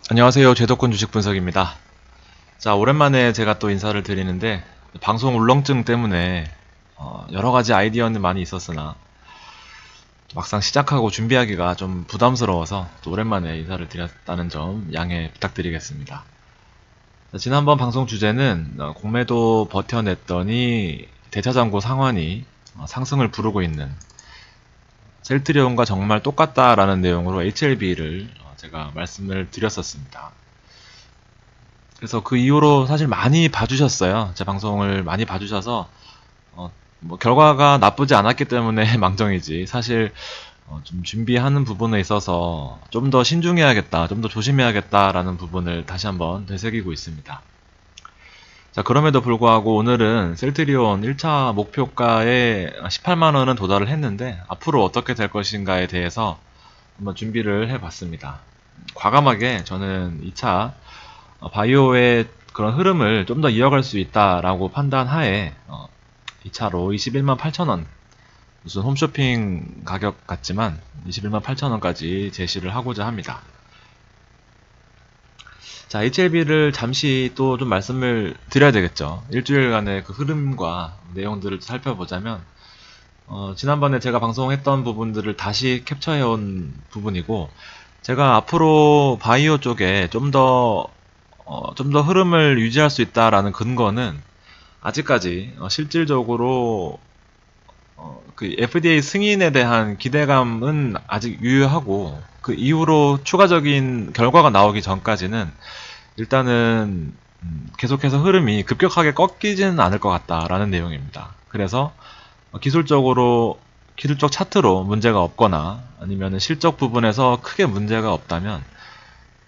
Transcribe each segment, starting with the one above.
안녕하세요. 제도권 주식 분석입니다. 자, 오랜만에 제가 또 인사를 드리는데 방송 울렁증 때문에 여러 가지 아이디어는 많이 있었으나 막상 시작하고 준비하기가 좀 부담스러워서 또 오랜만에 인사를 드렸다는 점 양해 부탁드리겠습니다. 자, 지난번 방송 주제는 공매도 버텨냈더니 대차장고 상환이 상승을 부르고 있는 셀트리온과 정말 똑같다라는 내용으로 HLB를 제가 말씀을 드렸었습니다. 그래서 그 이후로 사실 많이 봐주셨어요. 제 방송을 많이 봐주셔서 뭐 결과가 나쁘지 않았기 때문에 망정이지. 사실 좀 준비하는 부분에 있어서 좀 더 신중해야겠다, 좀 더 조심해야겠다라는 부분을 다시 한번 되새기고 있습니다. 자, 그럼에도 불구하고 오늘은 셀트리온 1차 목표가에 18만원은 도달을 했는데 앞으로 어떻게 될 것인가에 대해서 한번 준비를 해봤습니다. 과감하게 저는 2차 바이오의 그런 흐름을 좀 더 이어갈 수 있다라고 판단하에 2차로 21만 8천원, 무슨 홈쇼핑 가격 같지만 21만 8천원까지 제시를 하고자 합니다. 자, HLB를 잠시 또 좀 말씀을 드려야 되겠죠. 일주일간의 그 흐름과 내용들을 살펴보자면 지난번에 제가 방송했던 부분들을 다시 캡처해온 부분이고, 제가 앞으로 바이오 쪽에 좀 더 흐름을 유지할 수 있다라는 근거는 아직까지 실질적으로 그 FDA 승인에 대한 기대감은 아직 유효하고, 그 이후로 추가적인 결과가 나오기 전까지는 일단은 계속해서 흐름이 급격하게 꺾이지는 않을 것 같다라는 내용입니다. 그래서 기술적 차트로 문제가 없거나 아니면 실적 부분에서 크게 문제가 없다면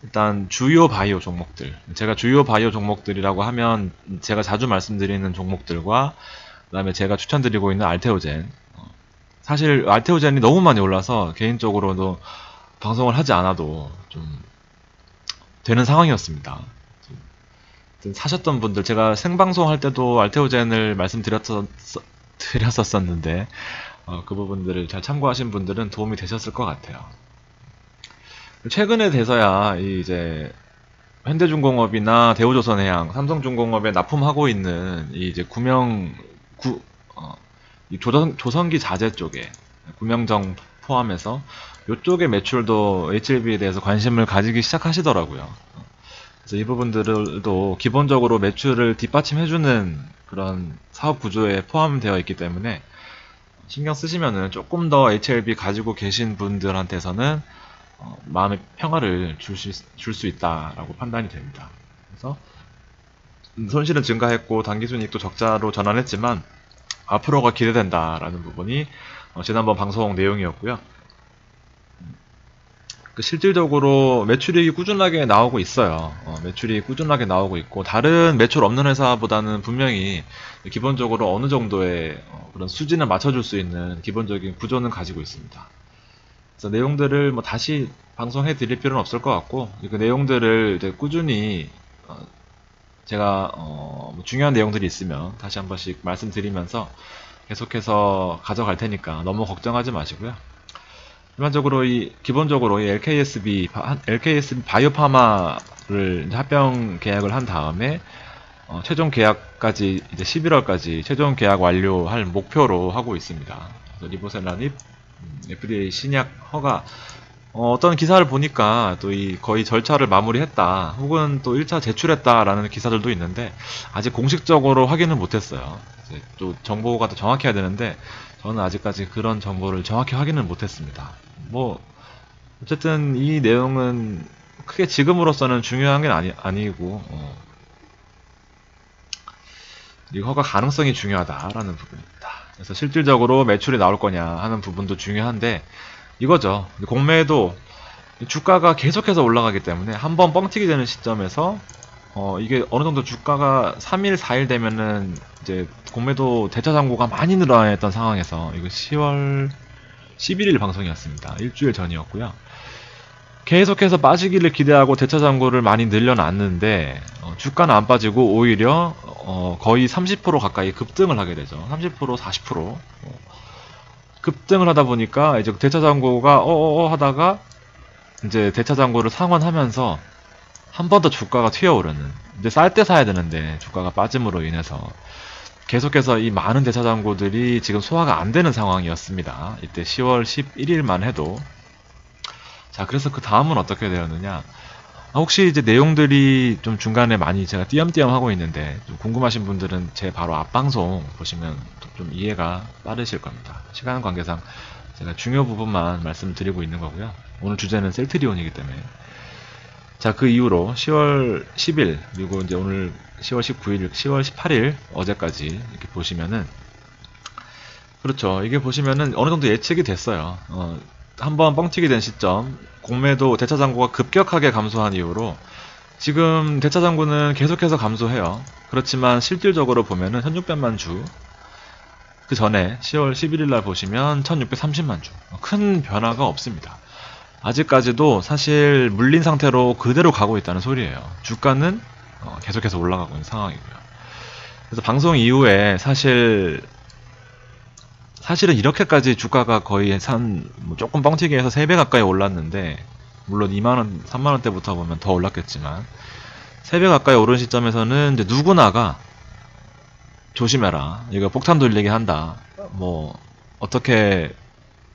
일단 주요 바이오 종목들, 제가 주요 바이오 종목들이라고 하면 제가 자주 말씀드리는 종목들과 그 다음에 제가 추천드리고 있는 알테오젠, 사실 알테오젠이 너무 많이 올라서 개인적으로도 방송을 하지 않아도 좀 되는 상황이었습니다. 사셨던 분들, 제가 생방송 할 때도 알테오젠을 말씀드렸었는데 그 부분들을 잘 참고하신 분들은 도움이 되셨을 것 같아요. 최근에 돼서야 이제 현대중공업이나 대우조선해양, 삼성중공업에 납품하고 있는 이제 이 조선기 자재 쪽에 구명정 포함해서 이쪽의 매출도 HLB에 대해서 관심을 가지기 시작하시더라고요. 그래서 이 부분들도 기본적으로 매출을 뒷받침해주는 그런 사업 구조에 포함되어 있기 때문에 신경 쓰시면은 조금 더 HLB 가지고 계신 분들한테서는 마음의 평화를 줄 수 있다라고 판단이 됩니다. 그래서 손실은 증가했고 단기순이익도 적자로 전환했지만 앞으로가 기대된다라는 부분이 지난번 방송 내용이었고요. 실질적으로 매출이 꾸준하게 나오고 있어요. 매출이 꾸준하게 나오고 있고, 다른 매출 없는 회사보다는 분명히 기본적으로 어느 정도의 그런 수준을 맞춰줄 수 있는 기본적인 구조는 가지고 있습니다. 그래서 내용들을 뭐 다시 방송해 드릴 필요는 없을 것 같고, 그 내용들을 이제 꾸준히 제가 뭐 중요한 내용들이 있으면 다시 한 번씩 말씀드리면서 계속해서 가져갈 테니까 너무 걱정하지 마시고요. 일반적으로 기본적으로 이 LKSB 바이오파마를 합병 계약을 한 다음에 최종 계약까지 이제 11월까지 최종 계약 완료할 목표로 하고 있습니다. 리보셀라닙 FDA 신약 허가, 어떤 기사를 보니까 또 거의 절차를 마무리했다, 혹은 또 1차 제출했다라는 기사들도 있는데 아직 공식적으로 확인은 못했어요. 이제 또 정보가 더 정확해야 되는데 저는 아직까지 그런 정보를 정확히 확인을 못했습니다. 뭐 어쨌든 이 내용은 크게 지금으로서는 중요한 게 아니고 이 허가 가능성이 중요하다라는 부분입니다. 그래서 실질적으로 매출이 나올 거냐 하는 부분도 중요한데 이거죠. 공매도 주가가 계속해서 올라가기 때문에 한번 뻥튀기 되는 시점에서 이게 어느 정도 주가가 3일, 4일 되면은 이제 공매도 대차 잔고가 많이 늘어났던 상황에서, 이거 10월 11일 방송이었습니다. 일주일 전이었고요. 계속해서 빠지기를 기대하고 대차 잔고를 많이 늘려놨는데 주가는 안 빠지고 오히려 거의 30% 가까이 급등을 하게 되죠. 30%, 40% 급등을 하다 보니까 이제 대차 잔고가 하다가 이제 대차 잔고를 상환하면서 한 번 더 주가가 튀어오르는, 이제 쌀 때 사야 되는데 주가가 빠짐으로 인해서 계속해서 이 많은 대차장고들이 지금 소화가 안 되는 상황이었습니다. 이때 10월 11일만 해도. 자, 그래서 그 다음은 어떻게 되었느냐. 혹시 이제 내용들이 좀 중간에 많이 제가 띄엄띄엄 하고 있는데 좀 궁금하신 분들은 제 바로 앞방송 보시면 좀 이해가 빠르실 겁니다. 시간 관계상 제가 중요 부분만 말씀드리고 있는 거고요. 오늘 주제는 셀트리온이기 때문에. 자, 그 이후로 10월 10일, 그리고 이제 오늘 10월 19일, 10월 18일, 어제까지 이렇게 보시면은, 그렇죠. 이게 보시면은 어느 정도 예측이 됐어요. 한번 뻥튀기 된 시점, 공매도 대차장고가 급격하게 감소한 이후로 지금 대차장고는 계속해서 감소해요. 그렇지만 실질적으로 보면은 1600만 주, 그 전에 10월 11일 날 보시면 1630만 주. 큰 변화가 없습니다. 아직까지도 사실 물린 상태로 그대로 가고 있다는 소리예요. 주가는 계속해서 올라가고 있는 상황이고요. 그래서 방송 이후에 사실은 이렇게까지 주가가 거의 뭐 조금 뻥튀기 해서 3배 가까이 올랐는데, 물론 2만원, 3만원대부터 보면 더 올랐겠지만 3배 가까이 오른 시점에서는 이제 누구나가 조심해라, 이거 폭탄 돌리기 한다, 뭐 어떻게,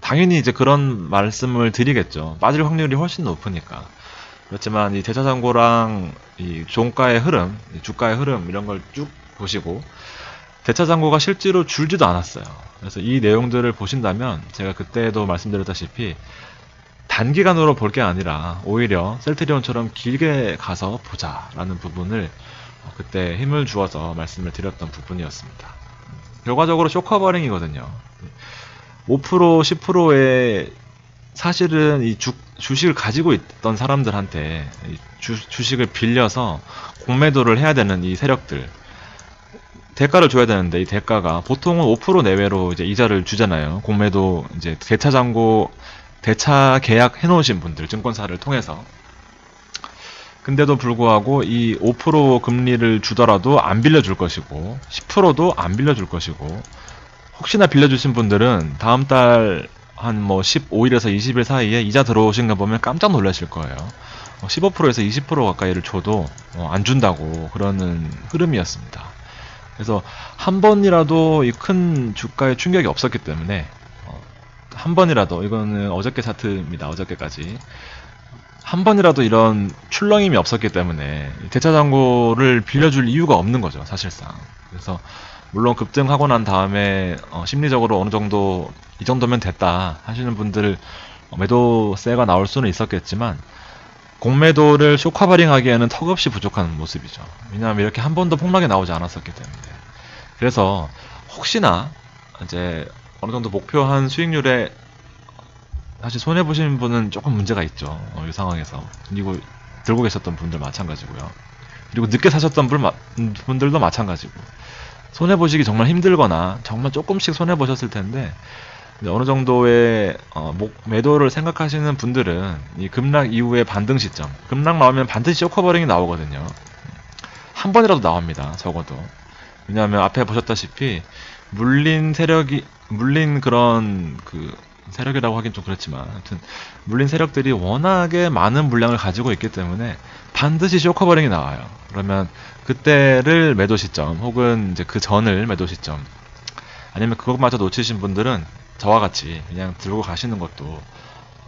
당연히 이제 그런 말씀을 드리겠죠. 빠질 확률이 훨씬 높으니까. 그렇지만 이 대차장고랑 이 종가의 흐름, 이 주가의 흐름, 이런 걸 쭉 보시고 대차장고가 실제로 줄지도 않았어요. 그래서 이 내용들을 보신다면 제가 그때도 말씀드렸다시피 단기간으로 볼 게 아니라 오히려 셀트리온처럼 길게 가서 보자 라는 부분을 그때 힘을 주어서 말씀을 드렸던 부분이었습니다. 결과적으로 쇼커버링이거든요. 5% 10%의 사실은 이 주식을 가지고 있던 사람들한테 주식을 빌려서 공매도를 해야 되는 이 세력들, 대가를 줘야 되는데 이 대가가 보통은 5% 내외로 이제 이자를 주잖아요. 공매도 이제 대차장고, 대차 계약 해놓으신 분들, 증권사를 통해서. 근데도 불구하고 이 5% 금리를 주더라도 안 빌려줄 것이고 10%도 안 빌려줄 것이고, 혹시나 빌려주신 분들은 다음 달 한 뭐 15일에서 20일 사이에 이자 들어오신 거 보면 깜짝 놀라실 거예요. 15%에서 20% 가까이를 줘도 안 준다고 그러는 흐름이었습니다. 그래서 한 번이라도 이 큰 주가에 충격이 없었기 때문에, 한 번이라도, 이거는 어저께 차트입니다. 어저께까지 한 번이라도 이런 출렁임이 없었기 때문에 대차장고를 빌려줄 이유가 없는 거죠, 사실상. 그래서 물론 급등하고 난 다음에 심리적으로 어느 정도 이 정도면 됐다 하시는 분들 매도세가 나올 수는 있었겠지만, 공매도를 쇼커버링 하기에는 턱없이 부족한 모습이죠. 왜냐하면 이렇게 한 번도 폭락이 나오지 않았었기 때문에. 그래서 혹시나 이제 어느 정도 목표한 수익률에 사실 손해보시는 분은 조금 문제가 있죠. 이 상황에서. 그리고 들고 계셨던 분들 마찬가지고요. 그리고 늦게 사셨던 분들도 마찬가지고. 손해보시기 정말 힘들거나 정말 조금씩 손해보셨을 텐데, 어느 정도의 매도를 생각하시는 분들은 이 급락 이후의 반등 시점, 급락 나오면 반드시 쇼커버링이 나오거든요. 한 번이라도 나옵니다, 적어도. 왜냐하면 앞에 보셨다시피 물린 그런 세력이라고 하긴 좀 그렇지만, 하여튼 물린 세력들이 워낙에 많은 물량을 가지고 있기 때문에 반드시 쇼커버링이 나와요. 그러면 그때를 매도 시점, 혹은 이제 그 전을 매도 시점, 아니면 그것마저 놓치신 분들은 저와 같이 그냥 들고 가시는 것도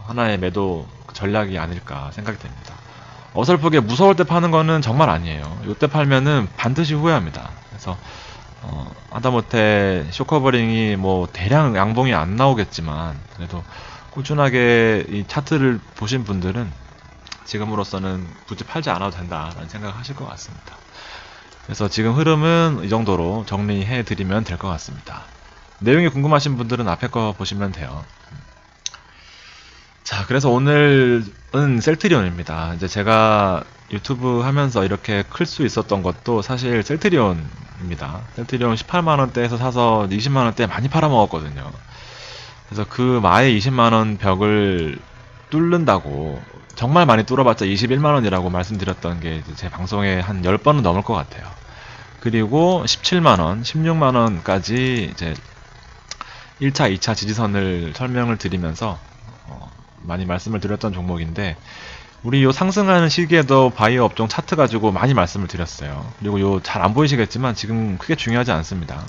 하나의 매도 전략이 아닐까 생각이 됩니다. 어설프게 무서울 때 파는 거는 정말 아니에요. 이때 팔면은 반드시 후회합니다. 그래서 하다못해 쇼커버링이 뭐 대량 양봉이 안 나오겠지만, 그래도 꾸준하게 이 차트를 보신 분들은 지금으로서는 굳이 팔지 않아도 된다라는 생각을 하실 것 같습니다. 그래서 지금 흐름은 이 정도로 정리해 드리면 될 것 같습니다. 내용이 궁금하신 분들은 앞에 거 보시면 돼요. 자, 그래서 오늘은 셀트리온입니다. 이제 제가 유튜브 하면서 이렇게 클 수 있었던 것도 사실 셀트리온입니다. 셀트리온 18만원대에서 사서 20만원대 많이 팔아먹었거든요. 그래서 그 마의 20만원 벽을 뚫는다고, 정말 많이 뚫어봤자 21만원이라고 말씀드렸던 게 제 방송에 한 10번은 넘을 것 같아요. 그리고 17만원, 16만원까지 이제 1차, 2차 지지선을 설명을 드리면서 많이 말씀을 드렸던 종목인데, 우리 요 상승하는 시기에도 바이오 업종 차트 가지고 많이 말씀을 드렸어요. 그리고 요 잘 안 보이시겠지만 지금 크게 중요하지 않습니다.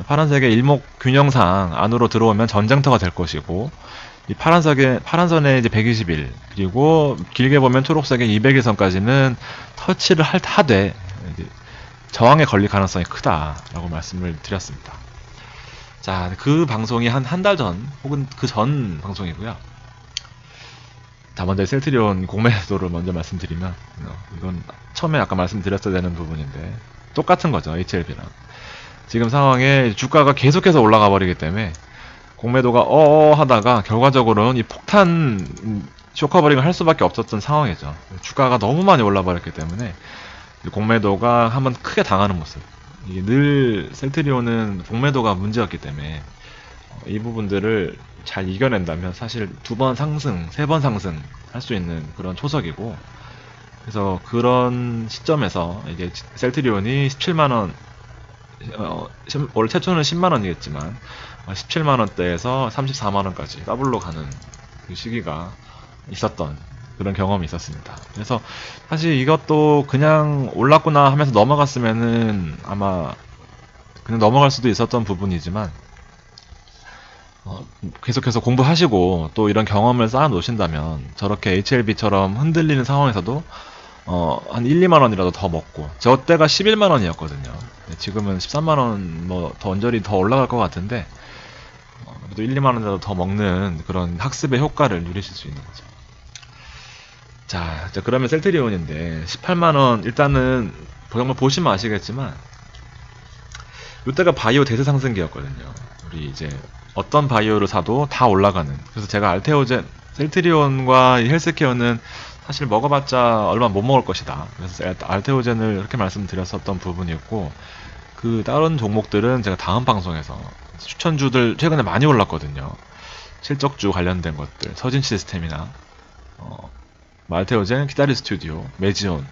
파란색의 일목 균형상 안으로 들어오면 전쟁터가 될 것이고, 이 파란선에 이제 120일, 그리고 길게 보면 초록색의 200일선까지는 터치를 하되 저항에 걸릴 가능성이 크다라고 말씀을 드렸습니다. 자, 그 방송이 한 달 전 혹은 그 전 방송이고요. 자, 먼저 셀트리온 공매도를 먼저 말씀드리면, 이건 처음에 아까 말씀드렸어야 되는 부분인데 똑같은 거죠. HLB랑 지금 상황에 주가가 계속해서 올라가 버리기 때문에 공매도가 하다가 결과적으로는 이 폭탄 쇼커버링을 할 수밖에 없었던 상황이죠. 주가가 너무 많이 올라 버렸기 때문에 공매도가 한번 크게 당하는 모습. 이게 늘 셀트리온은 공매도가 문제였기 때문에 이 부분들을 잘 이겨낸다면 사실 2번 상승, 3번 상승 할 수 있는 그런 초석이고, 그래서 그런 시점에서 이제 셀트리온이 17만원, 원래 최초는 10만원이겠지만 17만원대에서 34만원까지 더블로 가는 그 시기가 있었던 그런 경험이 있었습니다. 그래서 사실 이것도 그냥 올랐구나 하면서 넘어갔으면은 아마 그냥 넘어갈 수도 있었던 부분이지만, 계속해서 공부하시고 또 이런 경험을 쌓아 놓으신다면 저렇게 HLB처럼 흔들리는 상황에서도 한 1, 2만원이라도 더 먹고, 저 때가 11만원이었거든요. 지금은 13만원 뭐 더 언저리 더 올라갈 것 같은데, 그래도 1, 2만원이라도 더 먹는 그런 학습의 효과를 누리실 수 있는 거죠. 자, 그러면 셀트리온인데 18만원, 일단은 정말 보시면 아시겠지만 이때가 바이오 대세 상승기였거든요. 우리 이제 어떤 바이오를 사도 다 올라가는. 그래서 제가 알테오젠, 셀트리온과 헬스케어는 사실 먹어봤자 얼마 못 먹을 것이다. 그래서 알테오젠을 이렇게 말씀드렸었던 부분이었고, 그 다른 종목들은 제가 다음 방송에서 추천주들 최근에 많이 올랐거든요. 실적주 관련된 것들, 서진 시스템이나 알테오젠, 키다리 스튜디오, 메지온,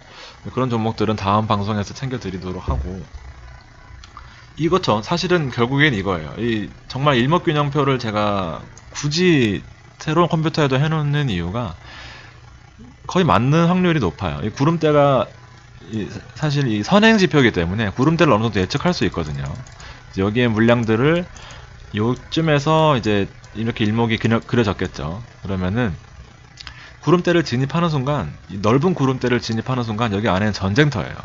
그런 종목들은 다음 방송에서 챙겨드리도록 하고, 이거죠. 사실은 결국엔 이거예요. 정말 일목균형표를 제가 굳이 새로운 컴퓨터에도 해놓는 이유가 거의 맞는 확률이 높아요. 이 구름대가 사실 이 선행지표이기 때문에 구름대를 어느 정도 예측할 수 있거든요. 여기에 물량들을 요쯤에서 이제 이렇게 일목이 그려졌겠죠. 그러면은 구름대를 진입하는 순간, 이 넓은 구름대를 진입하는 순간 여기 안에는 전쟁터예요.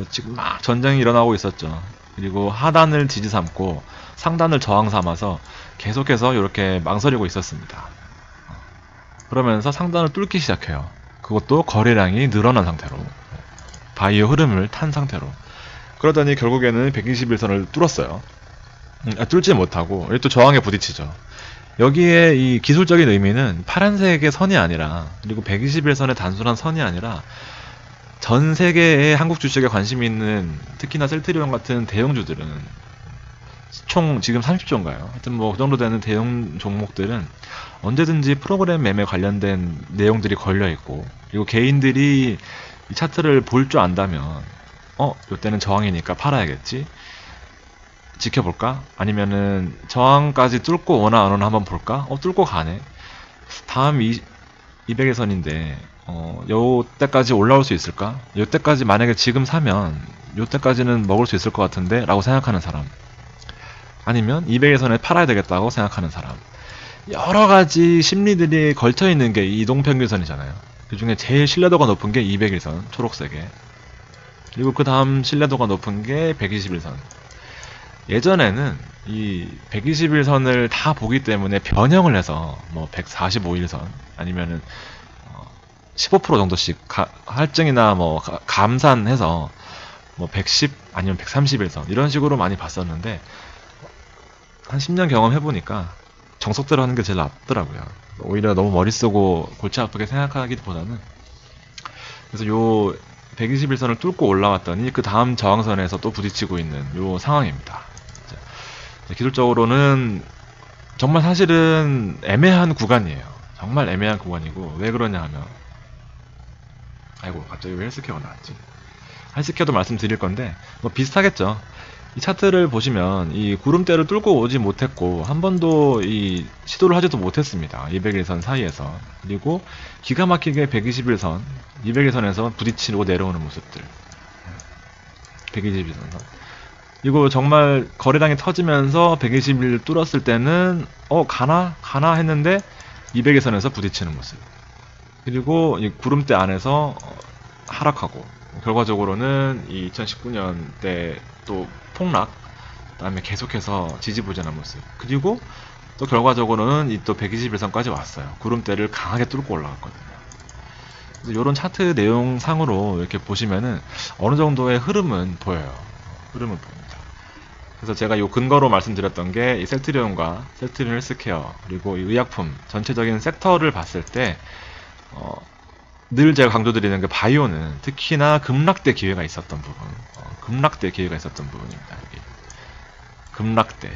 지금 막 전쟁이 일어나고 있었죠. 그리고 하단을 지지 삼고 상단을 저항 삼아서 계속해서 이렇게 망설이고 있었습니다. 그러면서 상단을 뚫기 시작해요. 그것도 거래량이 늘어난 상태로, 바이오 흐름을 탄 상태로. 그러더니 결국에는 121선을 뚫었어요. 뚫지 못하고 또 저항에 부딪히죠. 여기에 이 기술적인 의미는 파란색의 선이 아니라, 그리고 121선의 단순한 선이 아니라 전 세계의 한국 주식에 관심이 있는, 특히나 셀트리온 같은 대형주들은 총 지금 30조인가요? 하여튼 뭐 그 정도 되는 대형 종목들은 언제든지 프로그램 매매 관련된 내용들이 걸려있고, 그리고 개인들이 이 차트를 볼 줄 안다면 이때는 저항이니까 팔아야겠지, 지켜볼까? 아니면은 저항까지 뚫고 오나 안 오나 한번 볼까? 뚫고 가네. 다음 200일선인데 요때까지 올라올 수 있을까? 요때까지 만약에 지금 사면 요때까지는 먹을 수 있을 것 같은데 라고 생각하는 사람, 아니면 200일선에 팔아야 되겠다고 생각하는 사람, 여러가지 심리들이 걸쳐있는 게 이동평균선이잖아요. 그 중에 제일 신뢰도가 높은 게 200일선 초록색에, 그리고 그 다음 신뢰도가 높은 게 121선. 예전에는 이 121선을 다 보기 때문에 변형을 해서 뭐 145일선 아니면은 15% 정도씩 할증이나 뭐 감산해서 뭐 110 아니면 131선 이런 식으로 많이 봤었는데, 한 10년 경험해보니까 정석대로 하는 게 제일 낫더라고요. 오히려 너무 머리 쓰고 골치 아프게 생각하기보다는. 그래서 요 121선을 뚫고 올라왔더니 그 다음 저항선에서 또 부딪히고 있는 요 상황입니다. 기술적으로는 정말 사실은 애매한 구간이에요. 정말 애매한 구간이고, 왜 그러냐 하면, 아이고 갑자기 왜 헬스케어가 나왔지? 헬스케어도 말씀드릴 건데 뭐 비슷하겠죠. 이 차트를 보시면 이 구름대를 뚫고 오지 못했고 한 번도 이 시도를 하지도 못했습니다. 200일선 사이에서. 그리고 기가 막히게 121선, 200일선에서 부딪히고 내려오는 모습들. 121선. 이거 정말 거래량이 터지면서 121을 뚫었을 때는 가나? 가나? 했는데 200일선에서 부딪히는 모습. 그리고 이 구름대 안에서 하락하고 결과적으로는 이 2019년 때 또 폭락, 그 다음에 계속해서 지지부진한 모습. 그리고 또 결과적으로는 이 또 121선까지 왔어요. 구름대를 강하게 뚫고 올라갔거든요. 그래서 이런 차트 내용상으로 이렇게 보시면은 어느 정도의 흐름은 보여요. 흐름은 보입니다. 그래서 제가 이 근거로 말씀드렸던 게 이 셀트리온과 셀트리온 헬스케어 그리고 이 의약품 전체적인 섹터를 봤을 때 늘 제가 강조드리는 게 바이오는 특히나 급락대 기회가 있었던 부분, 급락대 기회가 있었던 부분입니다. 급락대.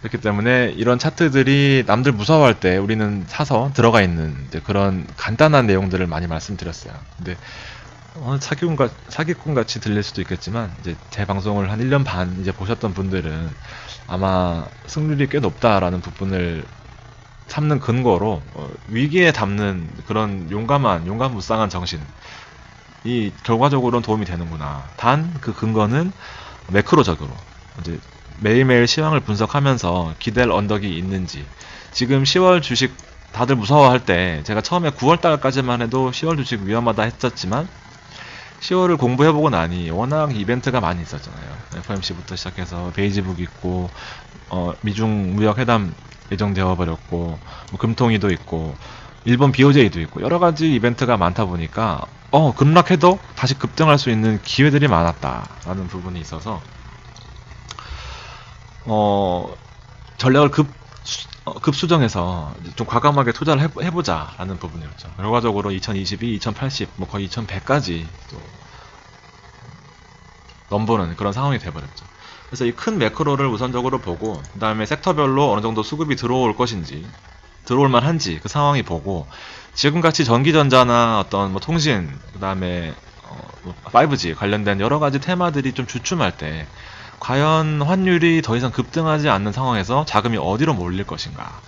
그렇기 때문에 이런 차트들이 남들 무서워할 때 우리는 사서 들어가 있는 이제 그런 간단한 내용들을 많이 말씀드렸어요. 근데 사기꾼 같이 들릴 수도 있겠지만 이제 제 방송을 한 1년 반 이제 보셨던 분들은 아마 승률이 꽤 높다라는 부분을 삼는 근거로 위기에 담는 그런 용감무쌍한 정신이 결과적으로는 도움이 되는구나. 단 그 근거는 매크로적으로 이제 매일매일 시황을 분석하면서 기댈 언덕이 있는지. 지금 10월 주식 다들 무서워할 때 제가 처음에 9월달까지만 해도 10월 주식 위험하다 했었지만 10월을 공부해보고 나니 워낙 이벤트가 많이 있었잖아요. FOMC부터 시작해서 베이지북 있고 미중 무역회담 예정되어 버렸고 뭐 금통위도 있고 일본 BOJ도 있고 여러가지 이벤트가 많다 보니까 급락해도 다시 급등할 수 있는 기회들이 많았다라는 부분이 있어서 전략을 급수정해서 좀 과감하게 투자를 해보자라는 부분이었죠. 결과적으로 2022, 2080, 뭐 거의 2100까지 또 넘보는 그런 상황이 돼버렸죠. 그래서 이 큰 매크로를 우선적으로 보고 그 다음에 섹터별로 어느 정도 수급이 들어올 것인지 들어올 만한지 그 상황이 보고 지금같이 전기전자나 어떤 뭐 통신 그 다음에 5G 관련된 여러가지 테마들이 좀 주춤할 때 과연 환율이 더 이상 급등하지 않는 상황에서 자금이 어디로 몰릴 것인가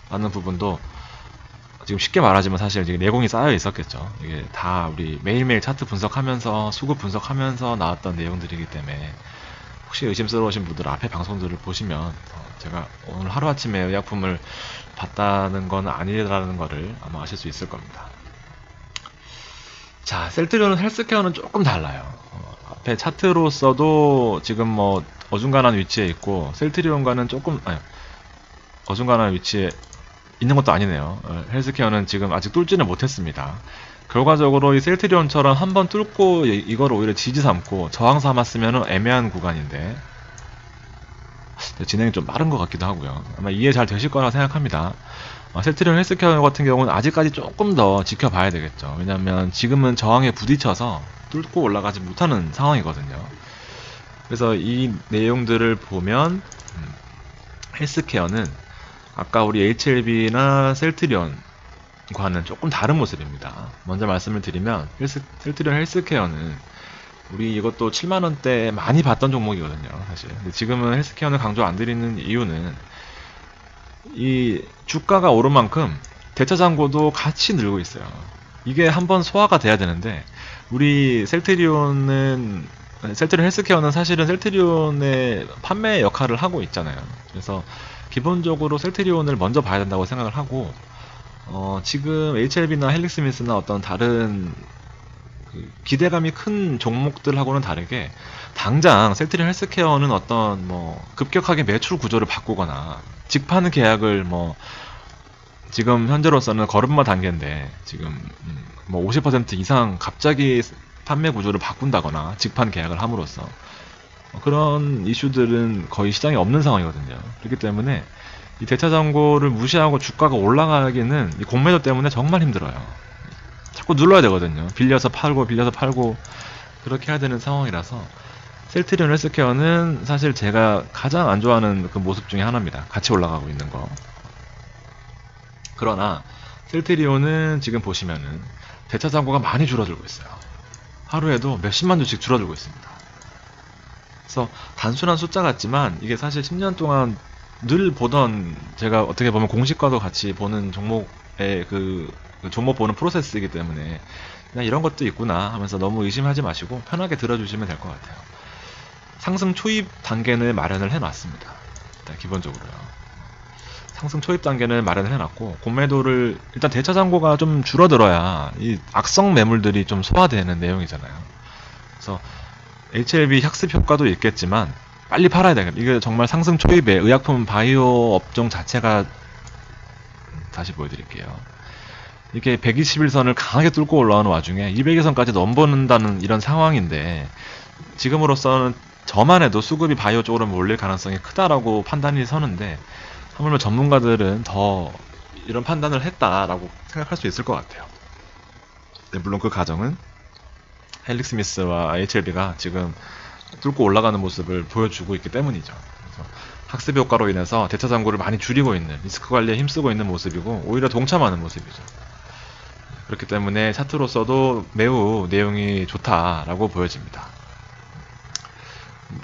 라는 부분도 지금 쉽게 말하지만 사실 지금 내공이 쌓여 있었겠죠. 이게 다 우리 매일매일 차트 분석하면서 수급 분석하면서 나왔던 내용들이기 때문에 혹시 의심스러우신 분들 앞에 방송들을 보시면 제가 오늘 하루아침에 의약품을 봤다는 건 아니라는 거를 아마 아실 수 있을 겁니다. 자, 셀트리온은 헬스케어는 조금 달라요. 앞에 차트로서도 지금 뭐 어중간한 위치에 있고 셀트리온과는 조금 어중간한 위치에 있는 것도 아니네요. 헬스케어는 지금 아직 뚫지는 못했습니다. 결과적으로 이 셀트리온처럼 한번 뚫고 이거를 오히려 지지 삼고 저항 삼았으면 애매한 구간인데 진행이 좀 빠른 것 같기도 하고요. 아마 이해 잘 되실 거라 생각합니다. 셀트리온 헬스케어 같은 경우는 아직까지 조금 더 지켜봐야 되겠죠. 왜냐면 지금은 저항에 부딪혀서 뚫고 올라가지 못하는 상황이거든요. 그래서 이 내용들을 보면 헬스케어는 아까 우리 HLB나 셀트리온과는 조금 다른 모습입니다. 먼저 말씀을 드리면 셀트리온 헬스케어는 우리 이것도 7만원대 많이 봤던 종목이거든요, 사실. 근데 지금은 헬스케어는 강조 안 드리는 이유는 이 주가가 오른 만큼 대차 잔고도 같이 늘고 있어요. 이게 한번 소화가 돼야 되는데 우리 셀트리온 헬스케어는 사실은 셀트리온의 판매 역할을 하고 있잖아요. 그래서 기본적으로 셀트리온을 먼저 봐야 된다고 생각을 하고 지금 HLB나 헬릭스미스나 어떤 다른 기대감이 큰 종목들하고는 다르게 당장 셀트리온 헬스케어는 어떤 뭐 급격하게 매출 구조를 바꾸거나 직판 계약을 뭐 지금 현재로서는 걸음마 단계인데 지금 뭐 50% 이상 갑자기 판매 구조를 바꾼다거나 직판 계약을 함으로써 그런 이슈들은 거의 시장에 없는 상황이거든요. 그렇기 때문에 이 대차 잔고를 무시하고 주가가 올라가기는 이 공매도 때문에 정말 힘들어요. 자꾸 눌러야 되거든요. 빌려서 팔고 그렇게 해야 되는 상황이라서 셀트리온 헬스케어는 사실 제가 가장 안 좋아하는 그 모습 중에 하나입니다. 같이 올라가고 있는 거. 그러나 셀트리온은 지금 보시면은 대차 잔고가 많이 줄어들고 있어요. 하루에도 몇십만 주씩 줄어들고 있습니다. 그래서 단순한 숫자 같지만 이게 사실 10년 동안 늘 보던, 제가 어떻게 보면 공식과도 같이 보는 종목의 그 종목 보는 프로세스이기 때문에 그냥 이런 것도 있구나 하면서 너무 의심하지 마시고 편하게 들어주시면 될 것 같아요. 상승 초입 단계는 마련을 해놨습니다. 일단 기본적으로요. 상승 초입 단계는 마련을 해놨고, 공매도를 일단 대차 잔고가 좀 줄어들어야 이 악성 매물들이 좀 소화되는 내용이잖아요. 그래서 HLB 학습 효과도 있겠지만 빨리 팔아야 되겠다. 이게 정말 상승 초입에 의약품 바이오 업종 자체가, 다시 보여드릴게요. 이렇게 121선을 강하게 뚫고 올라오는 와중에 200일선까지 넘보는다는 이런 상황인데, 지금으로서는 저만 해도 수급이 바이오 쪽으로 몰릴 가능성이 크다라고 판단이 서는데, 하물며 전문가들은 더 이런 판단을 했다라고 생각할 수 있을 것 같아요. 네, 물론 그 가정은 헬릭스미스와 HLB가 지금 뚫고 올라가는 모습을 보여주고 있기 때문이죠. 그래서 학습 효과로 인해서 대차 잔고를 많이 줄이고 있는, 리스크 관리에 힘쓰고 있는 모습이고, 오히려 동참하는 모습이죠. 그렇기 때문에 차트로서도 매우 내용이 좋다라고 보여집니다.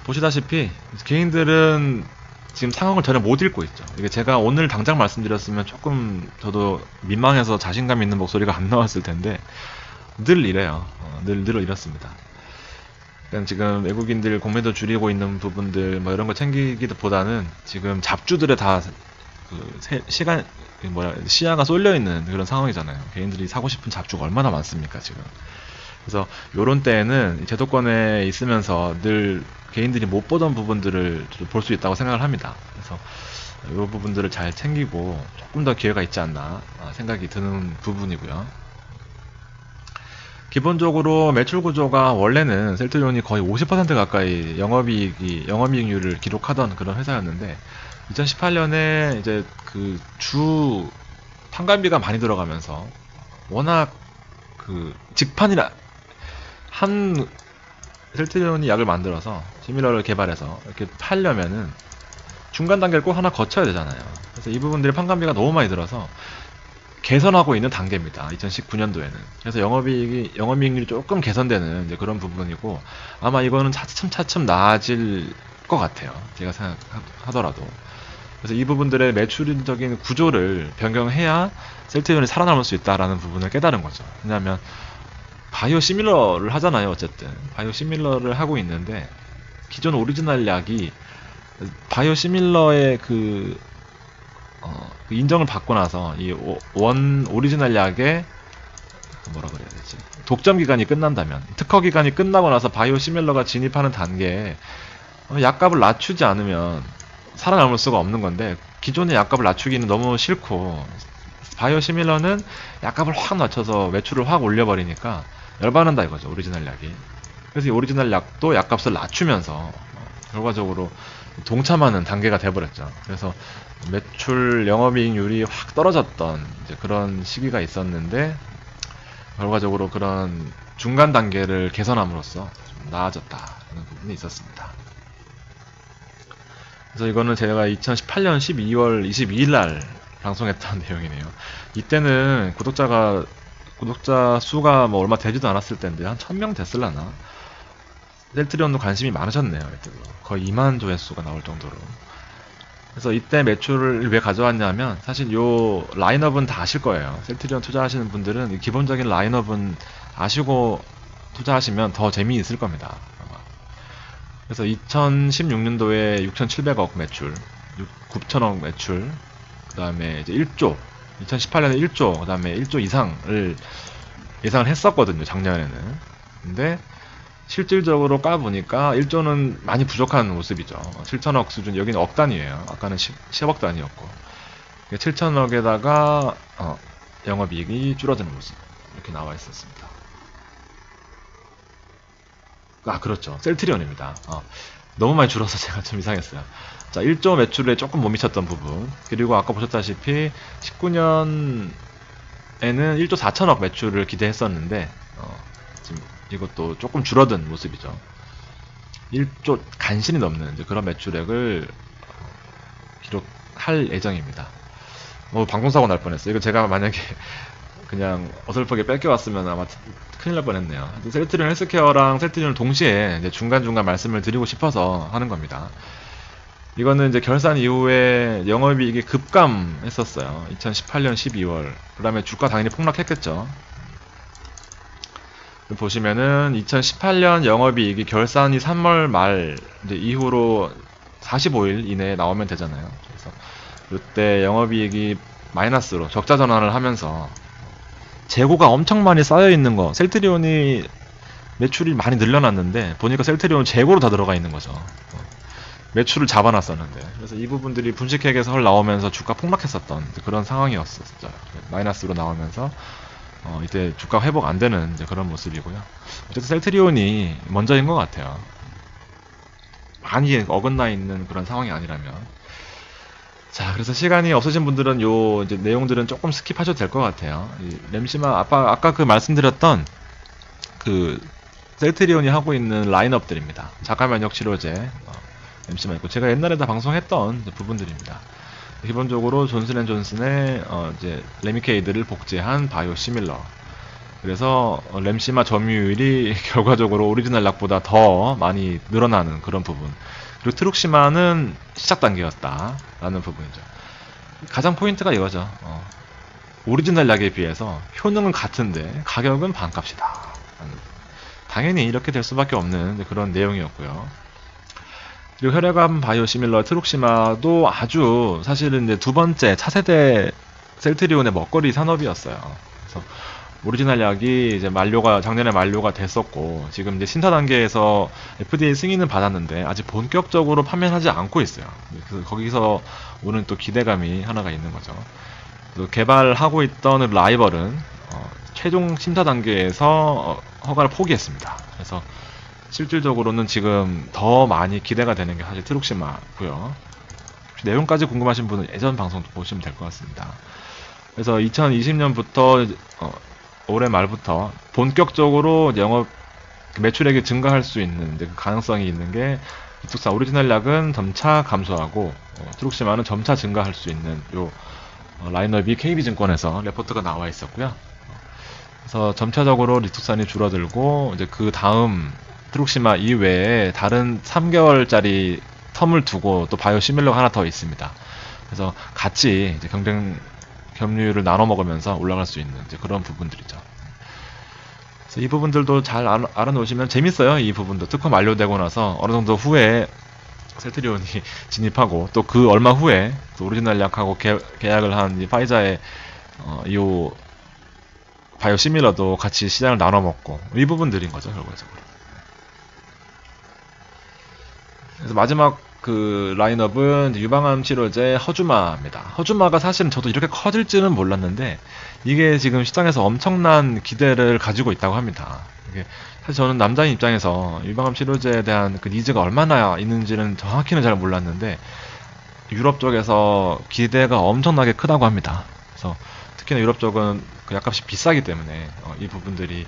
보시다시피 개인들은 지금 상황을 전혀 못 읽고 있죠. 이게 제가 오늘 당장 말씀드렸으면 조금 저도 민망해서 자신감 있는 목소리가 안 나왔을 텐데, 늘 이래요. 늘 이렇습니다. 그러니까 지금 외국인들 공매도 줄이고 있는 부분들 뭐 이런 거 챙기기보다는 지금 잡주들의 다 시간, 시야가 쏠려 있는 그런 상황이잖아요. 개인들이 사고 싶은 잡주가 얼마나 많습니까 지금. 그래서 요런 때에는 제도권에 있으면서 늘 개인들이 못 보던 부분들을 볼 수 있다고 생각을 합니다. 그래서 이 부분들을 잘 챙기고 조금 더 기회가 있지 않나 생각이 드는 부분이고요. 기본적으로 매출 구조가 원래는 셀트리온이 거의 50% 가까이 영업이익률을 기록하던 그런 회사였는데, 2018년에 이제 그 주 판관비가 많이 들어가면서 워낙 그 직판이라 한 셀트리온이 약을 만들어서 시밀러를 개발해서 이렇게 팔려면은 중간 단계를 꼭 하나 거쳐야 되잖아요. 그래서 이 부분들이 판관비가 너무 많이 들어서 개선하고 있는 단계입니다. 2019년도에는. 그래서 영업이익률이 조금 개선되는 이제 그런 부분이고, 아마 이거는 차츰 나아질 것 같아요. 제가 생각하더라도. 그래서 이 부분들의 매출적인 구조를 변경해야 셀트리온이 살아남을 수 있다라는 부분을 깨달은 거죠. 왜냐하면 바이오 시밀러를 하잖아요. 어쨌든 바이오 시밀러를 하고 있는데, 기존 오리지널 약이 바이오 시밀러의 그 인정을 받고 나서 이 원 오리지널 약의 뭐라 그래야 되지, 독점 기간이 끝난다면, 특허 기간이 끝나고 나서 바이오 시밀러가 진입하는 단계에 약값을 낮추지 않으면 살아남을 수가 없는 건데, 기존의 약값을 낮추기는 너무 싫고, 바이오 시밀러는 약값을 확 낮춰서 매출을 확 올려버리니까 열받는다 이거죠, 오리지널 약이. 그래서 이 오리지널 약도 약값을 낮추면서 결과적으로 동참하는 단계가 돼버렸죠. 그래서 매출 영업이익률이 확 떨어졌던 이제 그런 시기가 있었는데, 결과적으로 그런 중간 단계를 개선함으로써 좀 나아졌다는 부분이 있었습니다. 그래서 이거는 제가 2018년 12월 22일 날 방송했던 내용이네요. 이때는 구독자 수가 뭐 얼마 되지도 않았을 텐데 한 1000명 됐을라나. 셀트리온도 관심이 많으셨네요. 거의 2만 조회수가 나올 정도로. 그래서 이때 매출을 왜 가져왔냐면, 사실 요 라인업은 다 아실 거예요. 셀트리온 투자하시는 분들은 기본적인 라인업은 아시고 투자하시면 더 재미있을 겁니다. 그래서 2016년도에 6,700억 매출, 9,000억 매출, 그 다음에 이제 1조, 2018년에 1조, 그 다음에 1조 이상을 예상을 했었거든요, 작년에는. 근데 실질적으로 까보니까 1조는 많이 부족한 모습이죠. 7천억 수준, 여기는 억 단위예요. 아까는 10억 단위였고, 7천억에다가 영업이익이 줄어드는 모습, 이렇게 나와 있었습니다. 그렇죠, 셀트리온입니다. 너무 많이 줄어서 제가 좀 이상했어요. 자, 1조 매출에 조금 못 미쳤던 부분, 그리고 아까 보셨다시피 19년에는 1조 4천억 매출을 기대했었는데 지금 이것도 조금 줄어든 모습이죠. 1조 간신히 넘는 이제 그런 매출액을 기록할 예정입니다. 방송사고 날 뻔했어요. 이거 제가 만약에 그냥 어설프게 뺏겨왔으면 아마 큰일 날 뻔했네요. 셀트리온 헬스케어랑 셀트리온을 동시에 이제 중간중간 말씀을 드리고 싶어서 하는 겁니다. 이거는 이제 결산 이후에 영업이익이 급감했었어요. 2018년 12월. 그 다음에 주가 당연히 폭락했겠죠. 보시면은 2018년 영업이익이 결산이 3월 말 이제 이후로 45일 이내에 나오면 되잖아요. 그래서 이때 영업이익이 마이너스로 적자 전환을 하면서 재고가 엄청 많이 쌓여 있는 거. 셀트리온이 매출이 많이 늘려놨는데 보니까 셀트리온 재고로 다 들어가 있는 거죠. 매출을 잡아놨었는데, 그래서 이 부분들이 분식 회계서 나오면서 주가 폭락했었던 그런 상황이었었죠. 마이너스로 나오면서 이때 주가 회복 안 되는 이제 그런 모습이고요. 어쨌든 셀트리온이 먼저인 것 같아요. 많이 어긋나 있는 그런 상황이 아니라면. 자, 그래서 시간이 없으신 분들은 요 이제 내용들은 조금 스킵하셔도 될 것 같아요. 이 램시마 아까 그 말씀드렸던 그 셀트리온이 하고 있는 라인업들입니다. 자가 면역 치료제, 램시마 있고, 제가 옛날에 다 방송했던 부분들입니다. 기본적으로 존슨앤존슨의 이제 레미케이드를 복제한 바이오 시밀러. 그래서 램시마 점유율이 결과적으로 오리지널 약보다 더 많이 늘어나는 그런 부분. 그리고 트룩시마는 시작 단계였다라는 부분이죠. 가장 포인트가 이거죠. 오리지널 약에 비해서 효능은 같은데 가격은 반값이다. 당연히 이렇게 될 수밖에 없는 그런 내용이었고요. 그리고 혈액암 바이오시밀러 트룩시마도 아주 사실은 이제 두 번째 차세대 셀트리온의 먹거리 산업이었어요. 그래서 오리지널 약이 이제 작년에 만료가 됐었고, 지금 이제 심사 단계에서 FDA 승인은 받았는데 아직 본격적으로 판매하지 않고 있어요. 그래서 거기서 오는 또 기대감이 하나가 있는 거죠. 개발하고 있던 라이벌은 최종 심사 단계에서 허가를 포기했습니다. 그래서 실질적으로는 지금 더 많이 기대가 되는 게 사실 트룩시마고요. 내용까지 궁금하신 분은 예전 방송도 보시면 될 것 같습니다. 그래서 2020년부터 올해 말부터 본격적으로 영업 매출액이 증가할 수 있는 그 가능성이 있는 게 리툭산 오리지널 약은 점차 감소하고 트룩시마는 점차 증가할 수 있는 요 라인업이 KB증권에서 레포트가 나와 있었고요. 그래서 점차적으로 리툭산이 줄어들고, 이제 그 다음 트룩시마 이외에 다른 3개월짜리 텀을 두고 또 바이오 시밀러가 하나 더 있습니다. 그래서 같이 이제 경쟁 점유율을 나눠 먹으면서 올라갈 수 있는 이제 그런 부분들이죠. 그래서 이 부분들도 잘 알아놓으시면 재밌어요. 이 부분도 특허 만료되고 나서 어느 정도 후에 셀트리온이 진입하고, 또 그 얼마 후에 또 오리지널 약하고 계약을 한 이 파이자의 이 바이오 시밀러도 같이 시장을 나눠 먹고, 이 부분들인 거죠, 결과적으로. 그래서 마지막 그 라인업은 유방암 치료제 허주마입니다. 허주마가 사실은 저도 이렇게 커질지는 몰랐는데 이게 지금 시장에서 엄청난 기대를 가지고 있다고 합니다. 이게 사실 저는 남자인 입장에서 유방암 치료제에 대한 그 니즈가 얼마나 있는지는 정확히는 잘 몰랐는데 유럽 쪽에서 기대가 엄청나게 크다고 합니다. 그래서 특히나 유럽 쪽은 그 약값이 비싸기 때문에 이 부분들이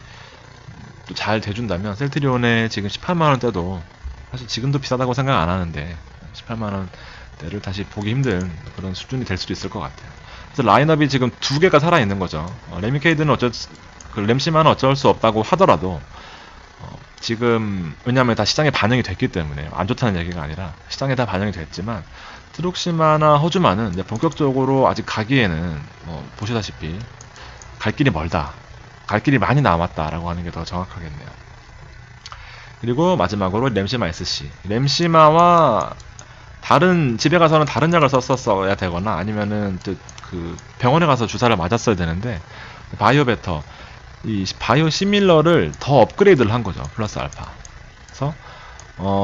또 잘 돼준다면 셀트리온의 지금 18만원대도 사실 지금도 비싸다고 생각 안 하는데 18만원대를 다시 보기 힘든 그런 수준이 될 수도 있을 것 같아요. 그래서 라인업이 지금 두 개가 살아있는 거죠. 레미케이드는 램시마는 어쩔 수 없다고 하더라도 지금 왜냐하면 다 시장에 반영이 됐기 때문에, 안 좋다는 얘기가 아니라 시장에 다 반영이 됐지만 트룩시마나 허주마는 이제 본격적으로 아직 가기에는 보시다시피 갈 길이 멀다, 갈 길이 많이 남았다라고 하는 게 더 정확하겠네요. 그리고 마지막으로 램시마 SC. 램시마와 다른 집에 가서는 다른 약을 썼어야 되거나 아니면은 그 병원에 가서 주사를 맞았어야 되는데, 바이오베터 이 바이오 시밀러를 더 업그레이드를 한 거죠. 플러스 알파. 그래서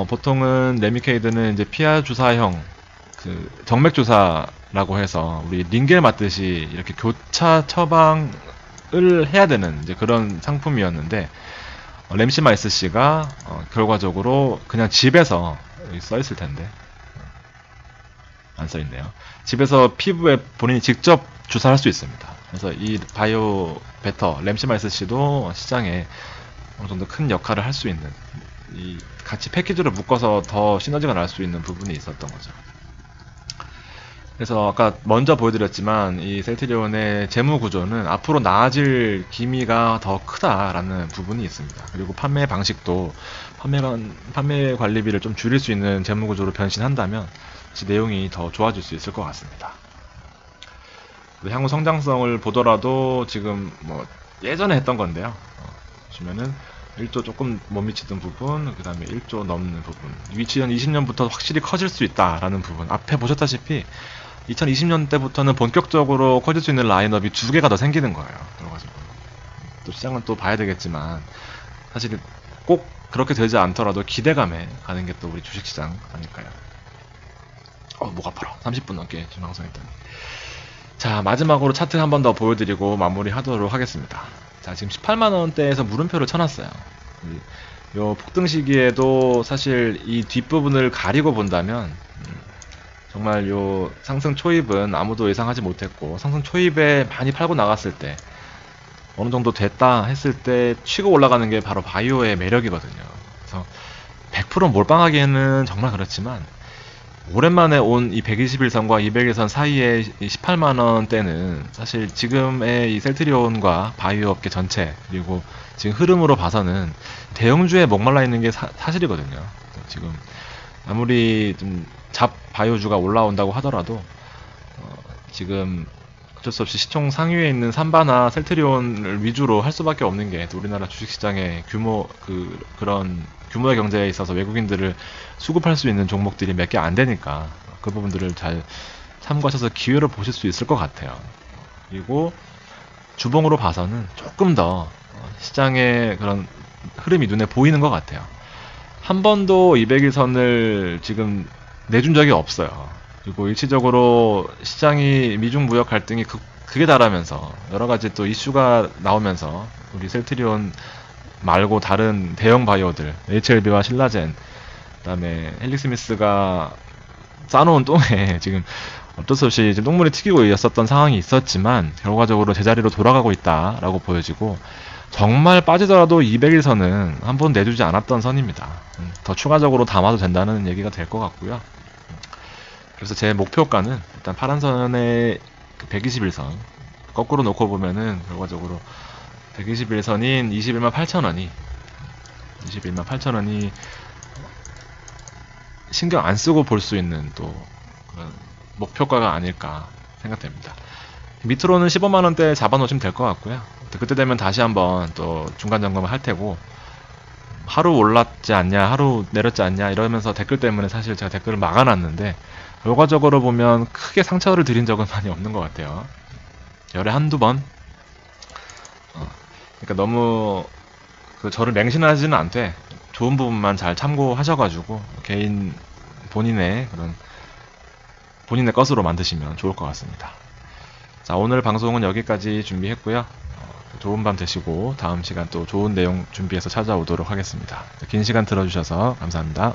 보통은 레미케이드는 이제 피하 주사형 그 정맥 주사라고 해서 우리 링겔 맞듯이 이렇게 교차 처방을 해야 되는 이제 그런 상품이었는데, 램시마 SC가 결과적으로 그냥 집에서, 여기 써있을 텐데 안 써있네요. 집에서 피부에 본인이 직접 주사할 수 있습니다. 그래서 이 바이오 베터 램시마 SC도 시장에 어느 정도 큰 역할을 할 수 있는, 이 같이 패키지로 묶어서 더 시너지가 날 수 있는 부분이 있었던 거죠. 그래서 아까 먼저 보여드렸지만 이 셀트리온의 재무 구조는 앞으로 나아질 기미가 더 크다라는 부분이 있습니다. 그리고 판매 방식도 판매 관리비를 좀 줄일 수 있는 재무 구조로 변신한다면 내용이 더 좋아질 수 있을 것 같습니다. 향후 성장성을 보더라도 지금 뭐 예전에 했던 건데요. 보시면은 1조 조금 못 미치던 부분, 그 다음에 1조 넘는 부분, 2020년부터 확실히 커질 수 있다라는 부분. 앞에 보셨다시피 2020년 때부터는 본격적으로 커질 수 있는 라인업이 2개가 더 생기는 거예요. 그래가지고 또 시장은 또 봐야 되겠지만 사실 꼭 그렇게 되지 않더라도 기대감에 가는 게 또 우리 주식시장 아닐까요? 목 아파라. 30분 넘게 지금 방송했더니. 자, 마지막으로 차트 한 번 더 보여드리고 마무리 하도록 하겠습니다. 자, 지금 18만원대에서 물음표를 쳐놨어요. 요 폭등 시기에도 사실 이 뒷부분을 가리고 본다면 정말 요 상승 초입은 아무도 예상하지 못했고, 상승 초입에 많이 팔고 나갔을 때 어느 정도 됐다 했을 때 치고 올라가는 게 바로 바이오의 매력이거든요. 그래서 100% 몰빵하기에는 정말 그렇지만 오랜만에 온 이 121선과 200일선 사이의 18만원대는 사실 지금의 이 셀트리온과 바이오 업계 전체 그리고 지금 흐름으로 봐서는 대형주에 목말라 있는 게 사실이거든요. 지금 아무리 좀 잡 바이오주가 올라온다고 하더라도 지금 어쩔 수 없이 시총 상위에 있는 삼바나 셀트리온을 위주로 할 수밖에 없는 게 우리나라 주식시장의 그런 규모의 경제에 있어서 외국인들을 수급할 수 있는 종목들이 몇 개 안 되니까 그 부분들을 잘 참고하셔서 기회를 보실 수 있을 것 같아요. 그리고 주봉으로 봐서는 조금 더 시장의 그런 흐름이 눈에 보이는 것 같아요. 한 번도 200일선을 지금 내준 적이 없어요. 그리고 일시적으로 시장이 미중 무역 갈등이 극에 달하면서 여러 가지 또 이슈가 나오면서 우리 셀트리온 말고 다른 대형 바이오들 HLB와 신라젠, 그다음에 헬릭스미스가 싸놓은 똥에 지금 어쩔 수 없이 지금 똥물이 튀기고 있었던 상황이 있었지만 결과적으로 제자리로 돌아가고 있다라고 보여지고, 정말 빠지더라도 200일선은 한 번 내주지 않았던 선입니다. 더 추가적으로 담아도 된다는 얘기가 될 것 같고요. 그래서 제 목표가는 일단 파란선의 121선 거꾸로 놓고 보면은 결과적으로 121선인 21만 8천원이 신경 안 쓰고 볼 수 있는 또 그런 목표가가 아닐까 생각됩니다. 밑으로는 15만원대 잡아놓으시면 될 것 같고요. 그때 되면 다시 한번 또 중간 점검을 할 테고, 하루 올랐지 않냐, 하루 내렸지 않냐 이러면서 댓글 때문에 사실 제가 댓글을 막아놨는데 결과적으로 보면 크게 상처를 드린 적은 많이 없는 것 같아요. 열에 한두 번. 그러니까 너무 저를 맹신하지는 않되 좋은 부분만 잘 참고하셔가지고 개인 본인의 것으로 만드시면 좋을 것 같습니다. 자, 오늘 방송은 여기까지 준비했고요. 좋은 밤 되시고 다음 시간 또 좋은 내용 준비해서 찾아오도록 하겠습니다. 긴 시간 들어주셔서 감사합니다.